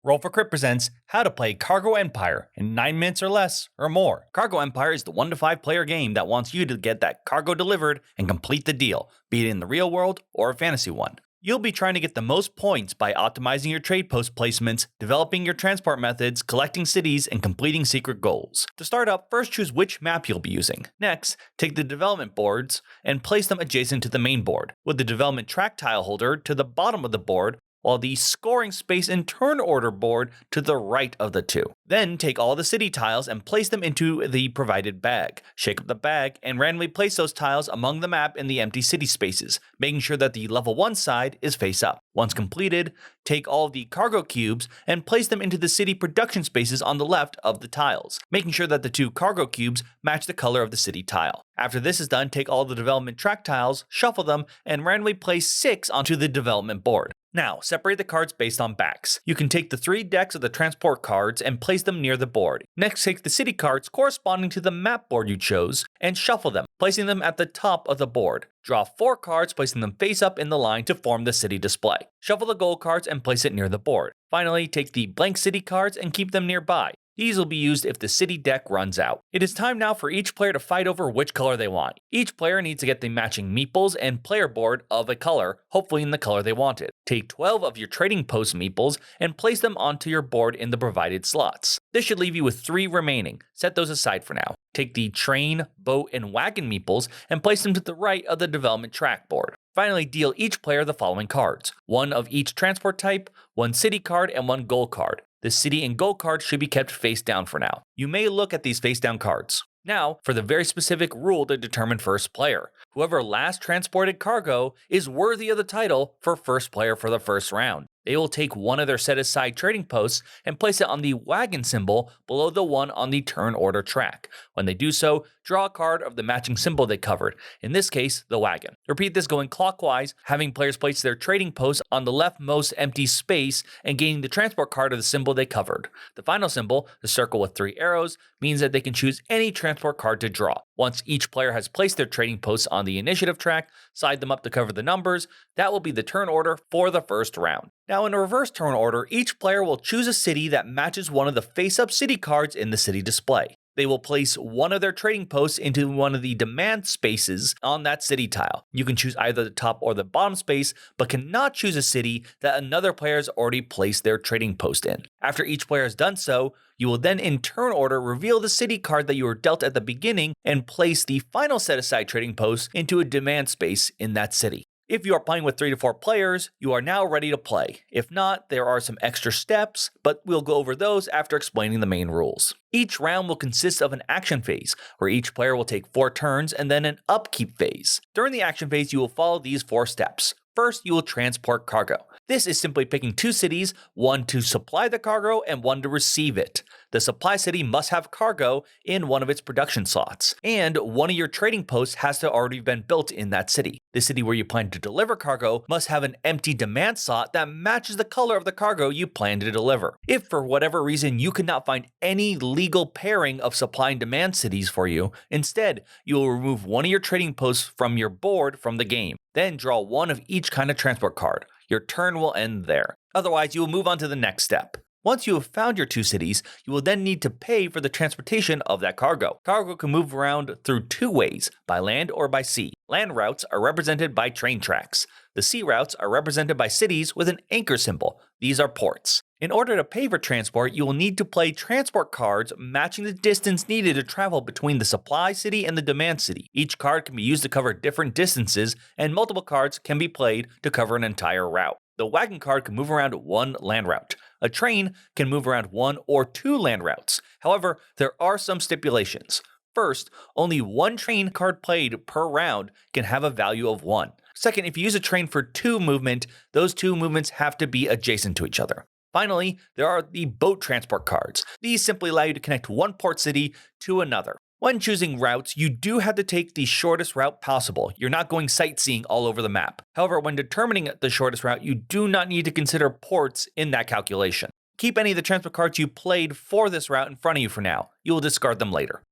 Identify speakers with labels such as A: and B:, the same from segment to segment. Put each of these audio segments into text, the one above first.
A: Roll for Crit presents How to Play Cargo Empire in 9 minutes or less, or more. Cargo Empire is the 1 to 5 player game that wants you to get that cargo delivered and complete the deal, be it in the real world or a fantasy one. You'll be trying to get the most points by optimizing your trade post placements, developing your transport methods, collecting cities, and completing secret goals. To start up, first choose which map you'll be using. Next, take the development boards and place them adjacent to the main board, with the development track tile holder to the bottom of the board, while the scoring space and turn order board to the right of the two. Then take all the city tiles and place them into the provided bag. Shake up the bag and randomly place those tiles among the map in the empty city spaces, making sure that the level 1 side is face up. Once completed, take all of the cargo cubes and place them into the city production spaces on the left of the tiles, making sure that the 2 cargo cubes match the color of the city tile. After this is done, take all the development track tiles, shuffle them, and randomly place 6 onto the development board. Now, separate the cards based on backs. You can take the 3 decks of the transport cards and place them near the board. Next, take the city cards corresponding to the map board you chose and shuffle them, placing them at the top of the board. Draw 4 cards, placing them face up in the line to form the city display. Shuffle the gold cards and place it near the board. Finally, take the blank city cards and keep them nearby. These will be used if the city deck runs out. It is time now for each player to fight over which color they want. Each player needs to get the matching meeples and player board of a color, hopefully in the color they wanted. Take 12 of your trading post meeples and place them onto your board in the provided slots. This should leave you with 3 remaining. Set those aside for now. Take the train, boat, and wagon meeples and place them to the right of the development track board. Finally, deal each player the following cards. 1 of each transport type, 1 city card, and 1 gold card. The city and gold cards should be kept face down for now. You may look at these face down cards. Now, for the very specific rule to determine first player. Whoever last transported cargo is worthy of the title for first player for the first round. They will take 1 of their set-aside trading posts and place it on the wagon symbol below the one on the turn order track. When they do so, draw a card of the matching symbol they covered, in this case, the wagon. Repeat this going clockwise, having players place their trading posts on the leftmost empty space and gaining the transport card of the symbol they covered. The final symbol, the circle with 3 arrows, means that they can choose any transport card to draw. Once each player has placed their trading posts on the initiative track, slide them up to cover the numbers. That will be the turn order for the first round. Now in a reverse turn order, each player will choose a city that matches one of the face-up city cards in the city display. They will place 1 of their trading posts into one of the demand spaces on that city tile. You can choose either the top or the bottom space, but cannot choose a city that another player has already placed their trading post in. After each player has done so, you will then in turn order reveal the city card that you were dealt at the beginning and place the final set-aside trading post into a demand space in that city. If you are playing with 3 to 4 players, you are now ready to play. If not, there are some extra steps, but we'll go over those after explaining the main rules. Each round will consist of an action phase, where each player will take 4 turns, and then an upkeep phase. During the action phase, you will follow these 4 steps. First, you will transport cargo. This is simply picking 2 cities, 1 to supply the cargo and 1 to receive it. The supply city must have cargo in one of its production slots, and 1 of your trading posts has to already been built in that city. The city where you plan to deliver cargo must have an empty demand slot that matches the color of the cargo you plan to deliver. If for whatever reason you could not find any legal pairing of supply and demand cities for you, instead you will remove 1 of your trading posts from your board from the game. Then draw 1 of each kind of transport card. Your turn will end there. Otherwise, you will move on to the next step. Once you have found your 2 cities, you will then need to pay for the transportation of that cargo. Cargo can move around through 2 ways, by land or by sea. Land routes are represented by train tracks. The sea routes are represented by cities with an anchor symbol. These are ports. In order to pay for transport, you will need to play transport cards matching the distance needed to travel between the supply city and the demand city. Each card can be used to cover different distances, and multiple cards can be played to cover an entire route. The wagon card can move around 1 land route. A train can move around 1 or 2 land routes. However, there are some stipulations. First, only 1 train card played per round can have a value of 1. Second, if you use a train for 2 movement, those 2 movements have to be adjacent to each other. Finally, there are the boat transport cards. These simply allow you to connect 1 port city to another. When choosing routes, you do have to take the shortest route possible. You're not going sightseeing all over the map. However, when determining the shortest route, you do not need to consider ports in that calculation. Keep any of the transport cards you played for this route in front of you for now. You will discard them later.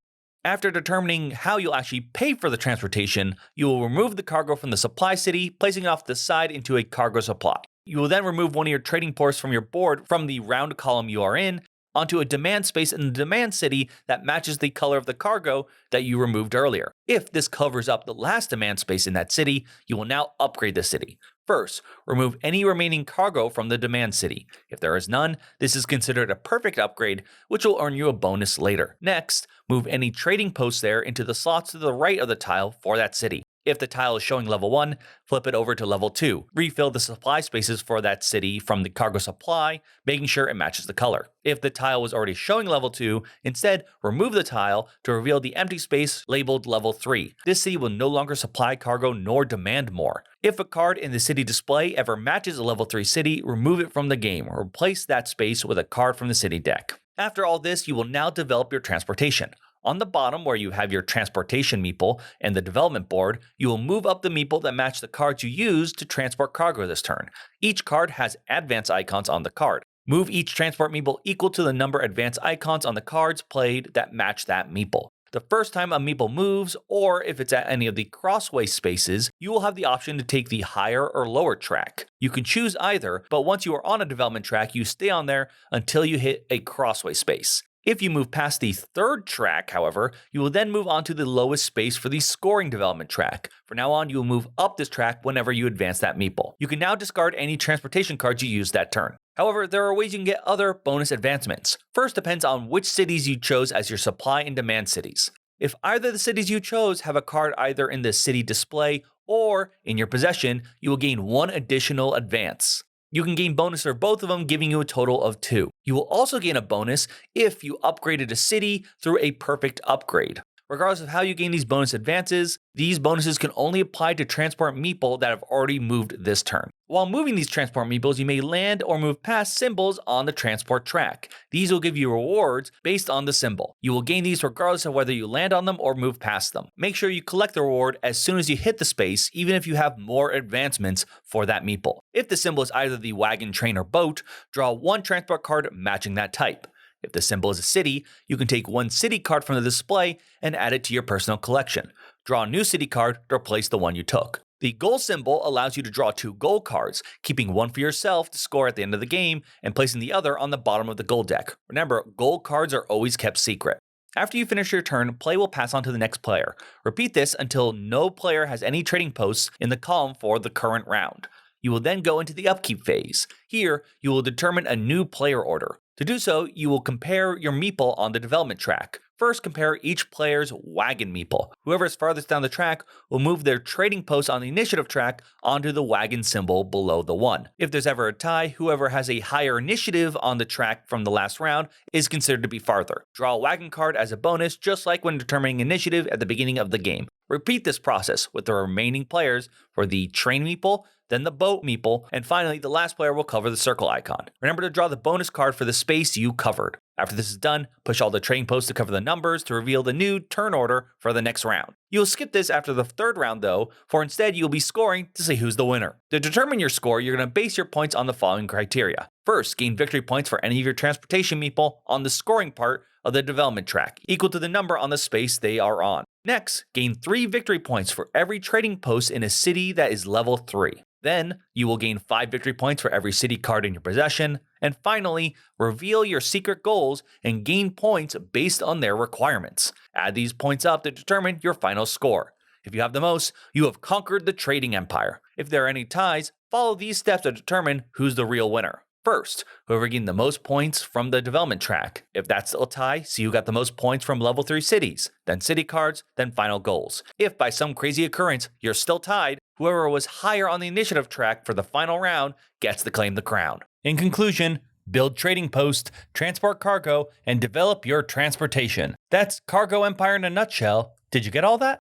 A: After determining how you'll actually pay for the transportation, you will remove the cargo from the supply city, placing it off the side into a cargo supply. You will then remove one of your trading posts from your board from the round column you are in onto a demand space in the demand city that matches the color of the cargo that you removed earlier. If this covers up the last demand space in that city, you will now upgrade the city. First, remove any remaining cargo from the demand city. If there is none, this is considered a perfect upgrade, which will earn you a bonus later. Next, move any trading posts there into the slots to the right of the tile for that city. If the tile is showing level 1, flip it over to level 2. Refill the supply spaces for that city from the cargo supply, making sure it matches the color. If the tile was already showing level 2, instead remove the tile to reveal the empty space labeled level 3. This city will no longer supply cargo nor demand more. If a card in the city display ever matches a level 3 city, remove it from the game or replace that space with a card from the city deck. After all this, you will now develop your transportation. On the bottom, where you have your transportation meeple and the development board, you will move up the meeple that match the cards you use to transport cargo this turn. Each card has advance icons on the card. Move each transport meeple equal to the number advance icons on the cards played that match that meeple. The first time a meeple moves, or if it's at any of the crossway spaces, you will have the option to take the higher or lower track. You can choose either, but once you are on a development track, you stay on there until you hit a crossway space. If you move past the third track, however, you will then move on to the lowest space for the scoring development track. From now on, you will move up this track whenever you advance that meeple. You can now discard any transportation cards you used that turn. However, there are ways you can get other bonus advancements. First depends on which cities you chose as your supply and demand cities. If either of the cities you chose have a card either in the city display or in your possession, you will gain one additional advance. You can gain bonus for both of them, giving you a total of 2. You will also gain a bonus if you upgraded a city through a perfect upgrade. Regardless of how you gain these bonus advances, these bonuses can only apply to transport meeple that have already moved this turn. While moving these transport meeples, you may land or move past symbols on the transport track. These will give you rewards based on the symbol. You will gain these regardless of whether you land on them or move past them. Make sure you collect the reward as soon as you hit the space, even if you have more advancements for that meeple. If the symbol is either the wagon, train, or boat, draw one transport card matching that type. If the symbol is a city, you can take one city card from the display and add it to your personal collection. Draw a new city card to replace the one you took. The goal symbol allows you to draw 2 goal cards, keeping one for yourself to score at the end of the game and placing the other on the bottom of the goal deck. Remember, goal cards are always kept secret. After you finish your turn, play will pass on to the next player. Repeat this until no player has any trading posts in the column for the current round. You will then go into the upkeep phase. Here, you will determine a new player order. To do so, you will compare your meeple on the development track. First, compare each player's wagon meeple. Whoever is farthest down the track will move their trading post on the initiative track onto the wagon symbol below the 1. If there's ever a tie, whoever has a higher initiative on the track from the last round is considered to be farther. Draw a wagon card as a bonus, just like when determining initiative at the beginning of the game. Repeat this process with the remaining players for the train meeple, then the boat meeple, and finally the last player will cover the circle icon. Remember to draw the bonus card for the space you covered. After this is done, push all the trading posts to cover the numbers to reveal the new turn order for the next round. You'll skip this after the third round though, for instead you'll be scoring to see who's the winner. To determine your score, you're going to base your points on the following criteria. First, gain victory points for any of your transportation meeple on the scoring part of the development track, equal to the number on the space they are on. Next, gain 3 victory points for every trading post in a city that is level 3. Then, you will gain 5 victory points for every city card in your possession. And finally, reveal your secret goals and gain points based on their requirements. Add these points up to determine your final score. If you have the most, you have conquered the trading empire. If there are any ties, follow these steps to determine who's the real winner. First, whoever gained the most points from the development track. If that's still a tie, see who got the most points from level 3 cities, then city cards, then final goals. If by some crazy occurrence you're still tied, whoever was higher on the initiative track for the final round gets to claim the crown. In conclusion, build trading posts, transport cargo, and develop your transportation. That's Cargo Empire in a nutshell. Did you get all that?